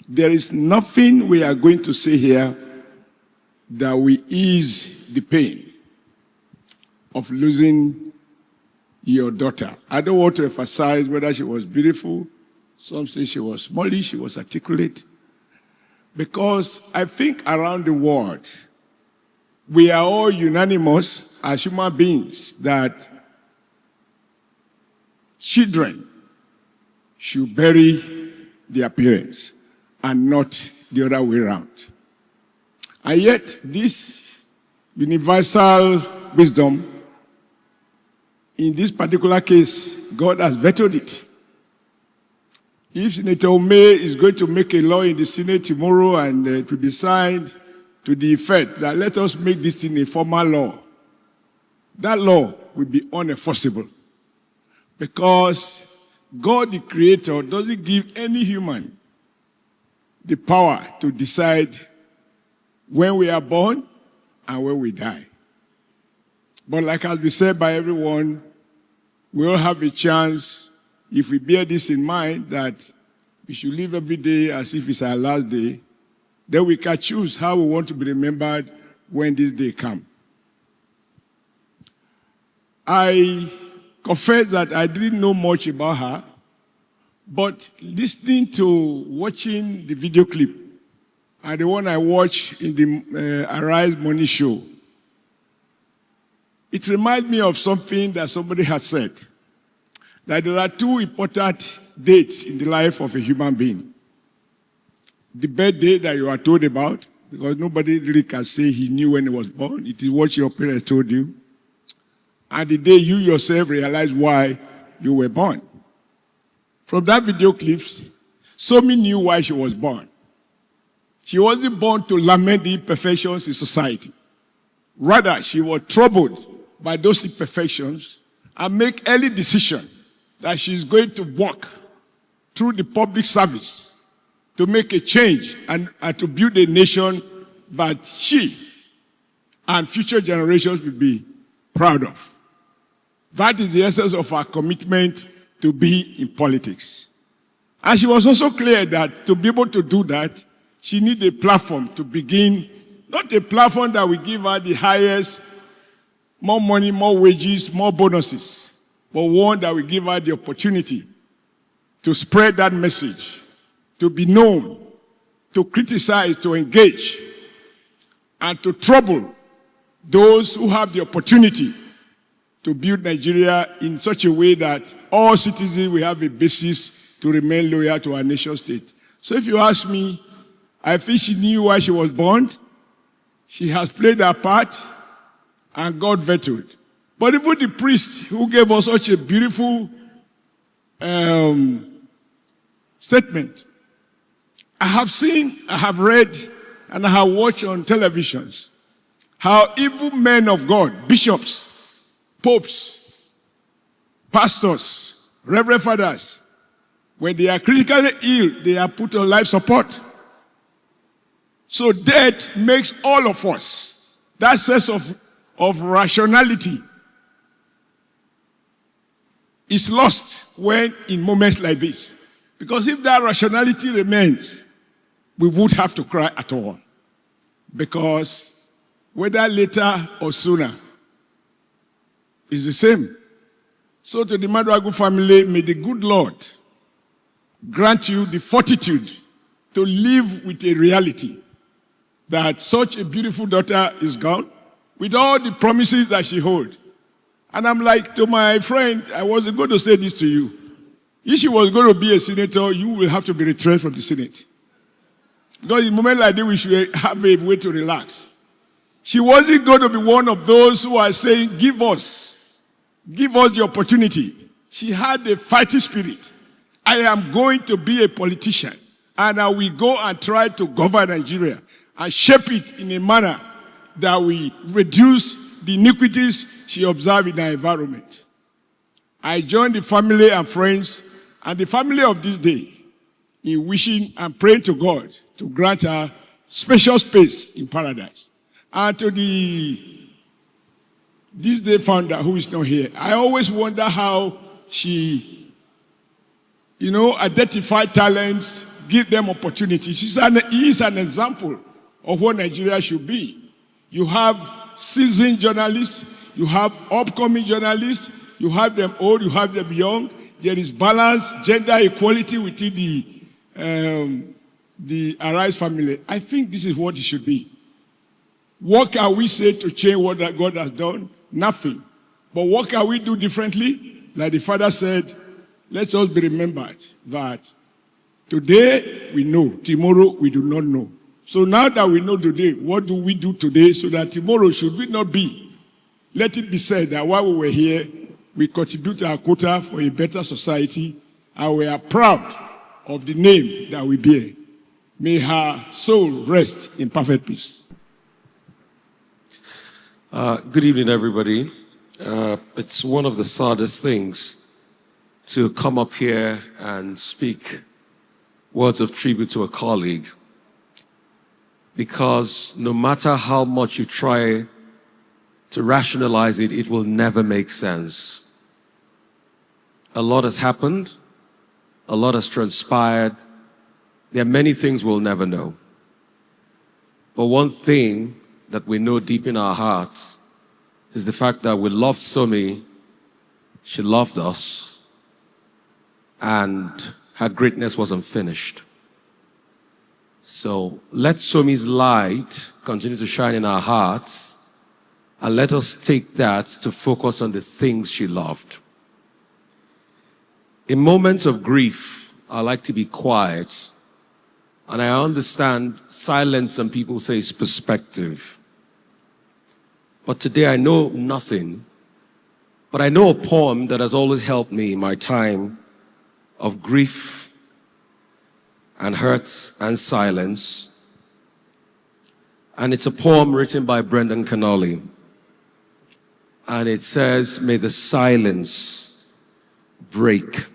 There is nothing we are going to say here that will ease the pain of losing your daughter. I don't want to emphasize whether she was beautiful. Some say she was smallish, she was articulate. Because I think around the world, we are all unanimous as human beings that children should bury their parents and not the other way around. And yet, this universal wisdom, in this particular case, God has vetoed it. If Senator Ojy is going to make a law in the Senate tomorrow and it will be signed to the effect that let us make this thing a formal law, that law will be unenforceable. Because God, the Creator, doesn't give any human the power to decide when we are born and when we die. But like has been said by everyone, we all have a chance, if we bear this in mind, that we should live every day as if it's our last day, then we can choose how we want to be remembered when this day comes. I confess that I didn't know much about her, but listening to watching the video clip, and the one I watched in the Arise Money show, it reminds me of something that somebody had said, that there are two important dates in the life of a human being. The birthday that you are told about, because nobody really can say he knew when he was born. It is what your parents told you. And the day you yourself realize why you were born. From that video clips, Somi knew why she was born. She wasn't born to lament the imperfections in society. Rather, she was troubled by those imperfections and make early decision that she's going to work through the public service to make a change and to build a nation that she and future generations will be proud of. That is the essence of our commitment to be in politics. And she was also clear that to be able to do that, she needs a platform to begin, not a platform that will give her the highest, more money, more wages, more bonuses, but one that will give her the opportunity to spread that message, to be known, to criticize, to engage, and to trouble those who have the opportunity to build Nigeria in such a way that all citizens will have a basis to remain loyal to our nation state. So if you ask me, I think she knew why she was born. She has played her part, and God vetoed. But even the priest who gave us such a beautiful statement, I have seen, I have read, and I have watched on televisions how even men of God, bishops, popes, pastors, reverend fathers, when they are critically ill, they are put on life support. So death makes all of us, that sense of rationality is lost when in moments like this. Because if that rationality remains, we would have to cry at all. Because whether later or sooner, it's the same. So to the Maduagu family, may the good Lord grant you the fortitude to live with a reality that such a beautiful daughter is gone, with all the promises that she holds. And I'm like, to my friend, I was going to say this to you. If she was going to be a senator, you will have to be retrenched from the Senate. Because in a moment like this, we should have a way to relax. She wasn't going to be one of those who are saying, give us the opportunity. She had a fighting spirit. I am going to be a politician, and I will go and try to govern Nigeria and shape it in a manner that will reduce the iniquities she observed in her environment. I join the family and friends and the family of this day in wishing and praying to God to grant her special space in paradise. And to this day founder who is not here, I always wonder how she, identified talents give them opportunities. He is an example of what Nigeria should be. You have seasoned journalists, you have upcoming journalists, you have them old, you have them young. There is balance, gender equality within the Arise family. I think this is what it should be. What can we say to change what that God has done? Nothing. But what can we do differently? Like the father said, let's all be remembered that today we know, tomorrow we do not know. So now that we know today, what do we do today so that tomorrow should we not be? Let it be said that while we were here, we contribute our quota for a better society, and we are proud of the name that we bear. May her soul rest in perfect peace. Good evening, everybody. It's one of the saddest things to come up here and speak words of tribute to a colleague, because no matter how much you try to rationalize it, it will never make sense. A lot has happened. A lot has transpired. There are many things we'll never know. But one thing that we know deep in our hearts is the fact that we loved Somi, she loved us, and her greatness was unfinished. So let Somi's light continue to shine in our hearts, and let us take that to focus on the things she loved. In moments of grief, I like to be quiet, and I understand silence, some people say, is perspective. But today I know nothing, but I know a poem that has always helped me in my time of grief and hurt and silence. And it's a poem written by Brendan Connolly. And it says, "May the silence break."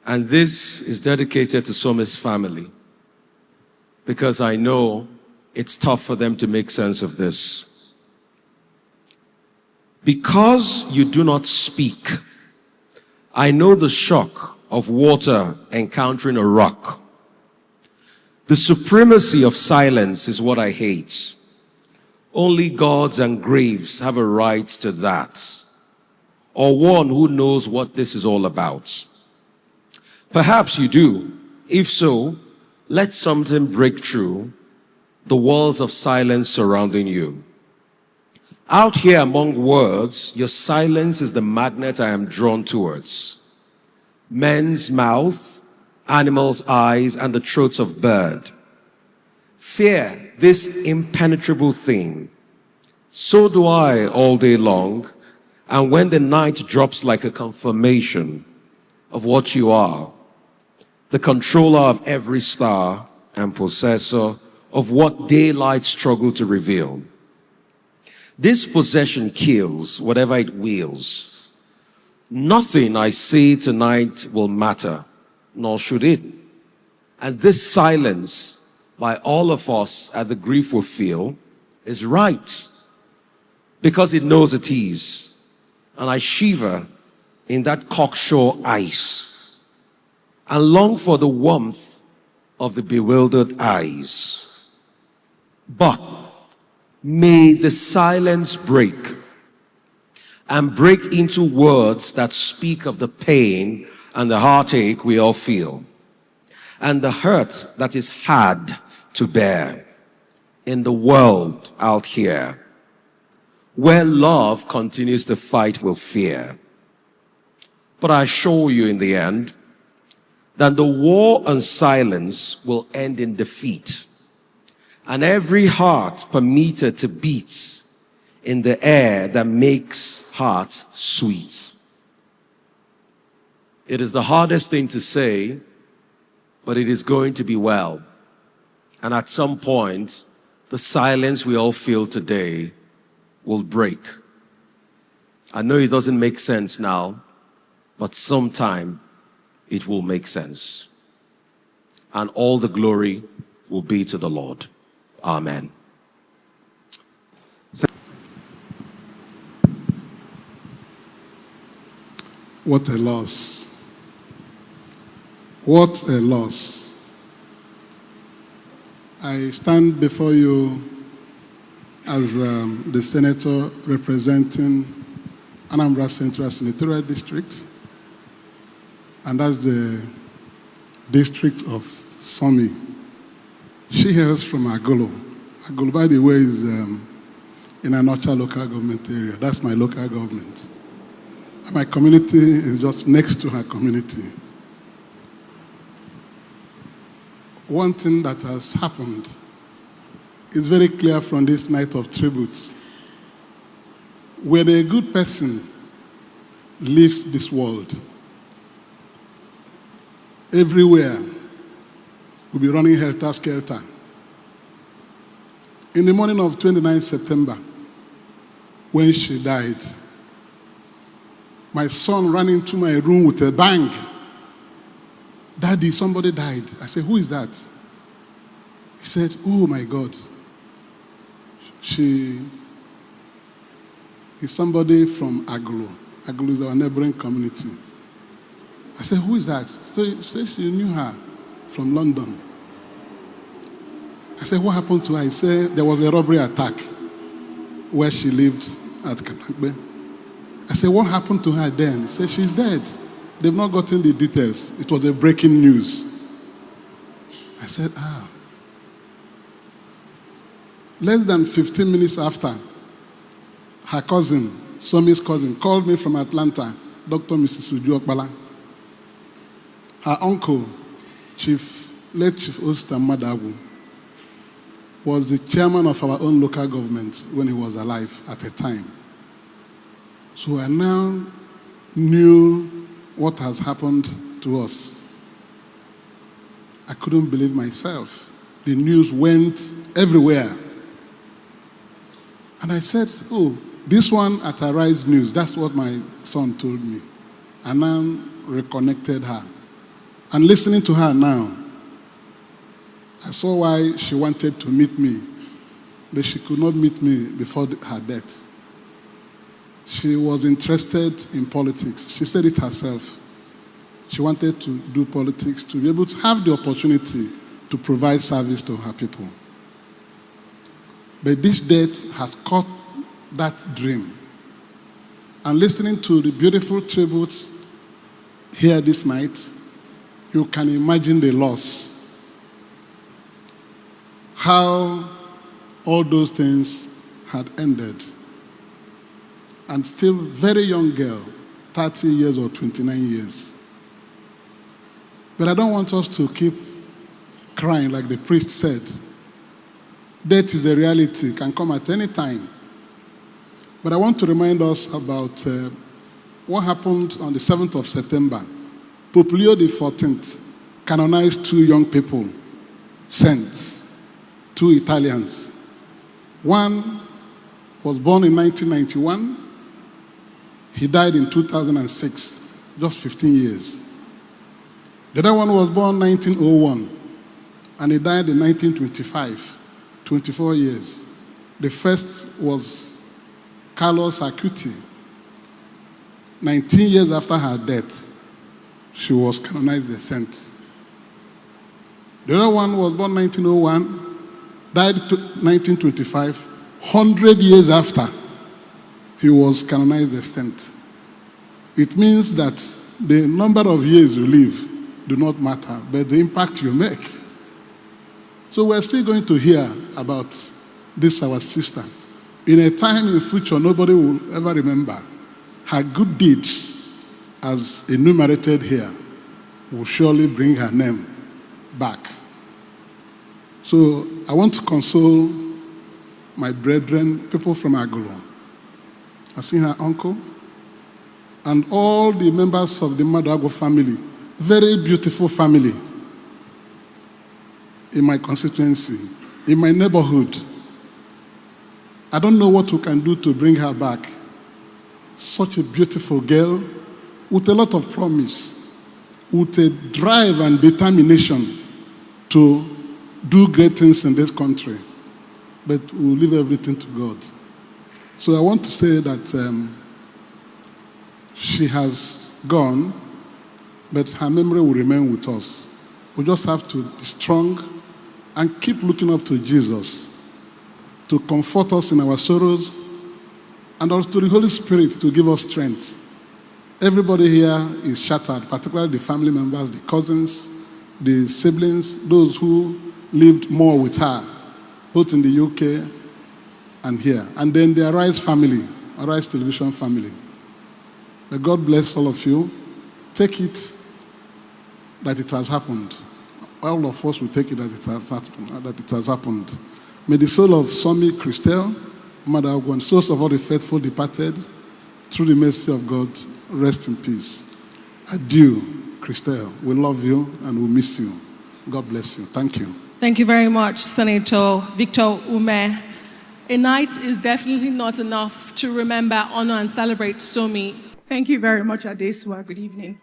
And this is dedicated to Sommie's family, because I know it's tough for them to make sense of this. Because you do not speak, I know the shock of water encountering a rock. The supremacy of silence is what I hate. Only gods and graves have a right to that, or one who knows what this is all about. Perhaps you do. If so, let something break through the walls of silence surrounding you. Out here among words, your silence is the magnet I am drawn towards. Men's mouth, animals' eyes, and the throats of bird. Fear this impenetrable thing. So do I all day long, and when the night drops like a confirmation of what you are, the controller of every star and possessor of what daylight struggle to reveal. This possession kills whatever it wills. Nothing I say tonight will matter, nor should it. And this silence by all of us at the grief we feel is right, because it knows it is. And I shiver in that cocksure ice and long for the warmth of the bewildered eyes. But may the silence break, and break into words that speak of the pain and the heartache we all feel, and the hurt that is hard to bear in the world out here, where love continues to fight with fear. But I assure you in the end that the war on silence will end in defeat, and every heart permitted to beat in the air that makes hearts sweet. It is the hardest thing to say, but it is going to be well. And at some point, the silence we all feel today will break. I know it doesn't make sense now, but sometime it will make sense. And all the glory will be to the Lord. Amen. What a loss. What a loss. I stand before you as the senator representing Anambra Central Senatorial District, and that's the district of Somi. She hails from Agolo. Agolo, by the way, is in Anocha local government area. That's my local government. And my community is just next to her community. One thing that has happened is very clear from this night of tributes. When a good person leaves this world, everywhere will be running helter-skelter. In the morning of 29 September, when she died, my son ran into my room with a bang. "Daddy, somebody died." I said, "Who is that?" He said, "Oh my God. She is somebody from Agolo. Agolo is our neighboring community." I said, "Who is that?" So she knew her from London. I said, "What happened to her?" He said, "There was a robbery attack where she lived at Katakbe." I said, "What happened to her then?" He said, "She's dead. They've not gotten the details. It was a breaking news." I said, Less than 15 minutes after, her cousin, Sommie's cousin, called me from Atlanta, Dr. Mrs. Ojy Okpe. Her uncle, late Chief Oshiomhole, was the chairman of our own local government when he was alive at the time. So I now knew what has happened to us. I couldn't believe myself. The news went everywhere. And I said, "Oh, this one at Arise News," that's what my son told me. And I reconnected her. And listening to her now, I saw why she wanted to meet me, but she could not meet me before her death. She was interested in politics. She said it herself. She wanted to do politics to be able to have the opportunity to provide service to her people. But this death has cut that dream. And listening to the beautiful tributes here this night, you can imagine the loss. How all those things had ended. And still very young girl, 30 years or 29 years. But I don't want us to keep crying like the priest said. Death is a reality, can come at any time. But I want to remind us about what happened on the 7th of September. Pope Leo XIV canonized two young people, saints, two Italians. One was born in 1991. He died in 2006, just 15 years. The other one was born in 1901, and he died in 1925, 24 years. The first was Carlos Acuti. 19 years after her death, she was canonized a saint. The other one was born 1901, died 1925, 100 years after he was canonized a saint. It means that the number of years you live do not matter, but the impact you make. So we're still going to hear about this, our sister. In a time in future nobody will ever remember, her good deeds, as enumerated here, will surely bring her name back. So I want to console my brethren, people from Agolo. I've seen her uncle and all the members of the Madago family. Very beautiful family in my constituency, in my neighborhood. I don't know what we can do to bring her back. Such a beautiful girl with a lot of promise, with a drive and determination to do great things in this country. But we'll leave everything to God. So I want to say that she has gone, but her memory will remain with us. We just have to be strong and keep looking up to Jesus to comfort us in our sorrows, and also to the Holy Spirit to give us strength. Everybody here is shattered, particularly the family members, the cousins, the siblings, those who lived more with her, both in the UK and here. And then the Arise family, Arise Television family. May God bless all of you. Take it that it has happened. All of us will take it that it has happened. May the soul of Somi, Christelle, Mother Ogwo, and souls of all the faithful departed, through the mercy of God, rest in peace. Adieu, Christelle. We love you and we miss you. God bless you. Thank you. Thank you very much, Senator Victor Ume. A night is definitely not enough to remember, honor, and celebrate Somi. Thank you very much, Adesua. Good evening.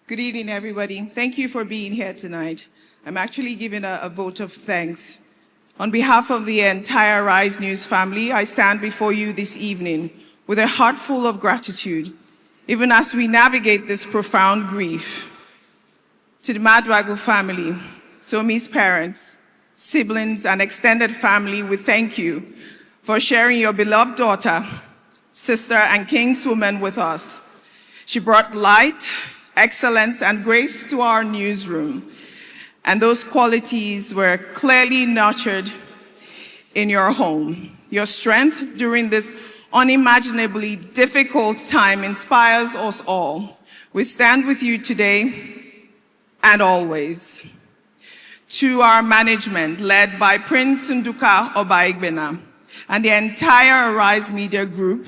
Good evening, everybody. Thank you for being here tonight. I'm actually giving a vote of thanks. On behalf of the entire Rise News family, I stand before you this evening with a heart full of gratitude, even as we navigate this profound grief. To the Maduagu family, Somi's parents, siblings, and extended family, we thank you for sharing your beloved daughter, sister, and kingswoman with us. She brought light, excellence, and grace to our newsroom, and those qualities were clearly nurtured in your home. Your strength during this unimaginably difficult time inspires us all. We stand with you today and always. To our management, led by Prince Nduka Obaigbena, and the entire Arise Media Group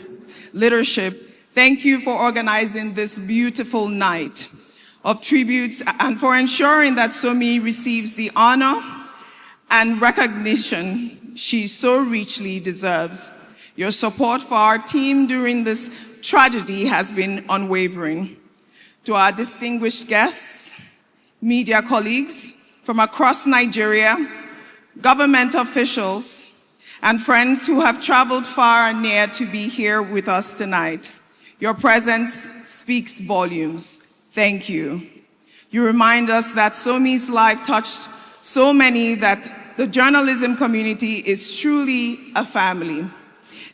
leadership, thank you for organizing this beautiful night of tributes and for ensuring that Somi receives the honor and recognition she so richly deserves. Your support for our team during this tragedy has been unwavering. To our distinguished guests, media colleagues from across Nigeria, government officials, and friends who have traveled far and near to be here with us tonight, your presence speaks volumes. Thank you. You remind us that Somi's life touched so many that the journalism community is truly a family.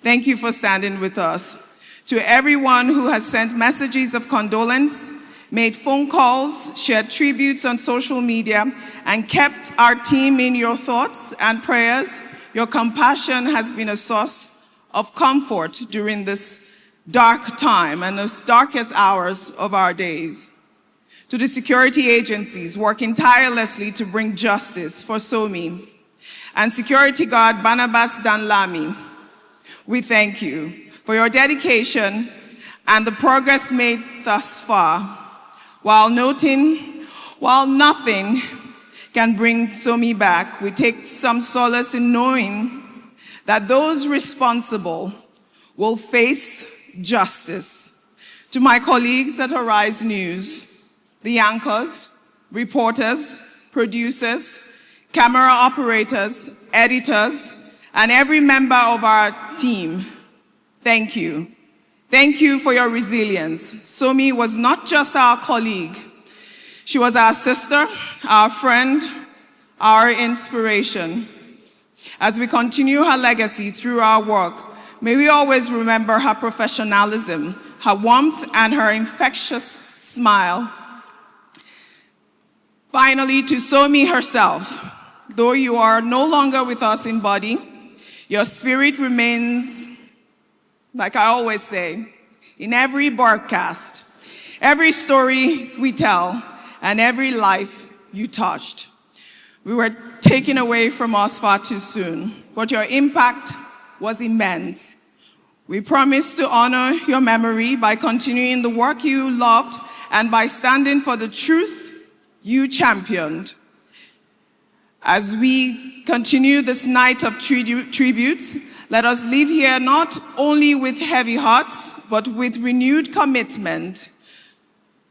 Thank you for standing with us. To everyone who has sent messages of condolence, made phone calls, shared tributes on social media, and kept our team in your thoughts and prayers, your compassion has been a source of comfort during this dark time and the darkest hours of our days. To the security agencies working tirelessly to bring justice for Somi, and security guard Barnabas Danlami, we thank you for your dedication and the progress made thus far, while nothing can bring Somi back. We take some solace in knowing that those responsible will face justice. To my colleagues at Arise News, the anchors, reporters, producers, camera operators, editors, and every member of our team, thank you. Thank you for your resilience. Somi was not just our colleague. She was our sister, our friend, our inspiration. As we continue her legacy through our work, may we always remember her professionalism, her warmth, and her infectious smile. Finally, to Somi herself, though you are no longer with us in body, your spirit remains, like I always say, in every broadcast, every story we tell, and every life you touched. We were taken away from us far too soon, but your impact was immense. We promise to honor your memory by continuing the work you loved and by standing for the truth you championed. As we continue this night of tributes, let us leave here not only with heavy hearts, but with renewed commitment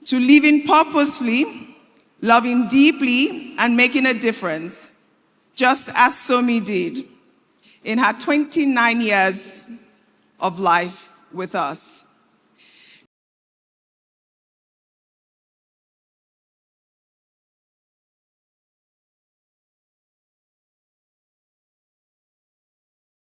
to living purposely, loving deeply, and making a difference, just as Somi did in her 29 years of life with us.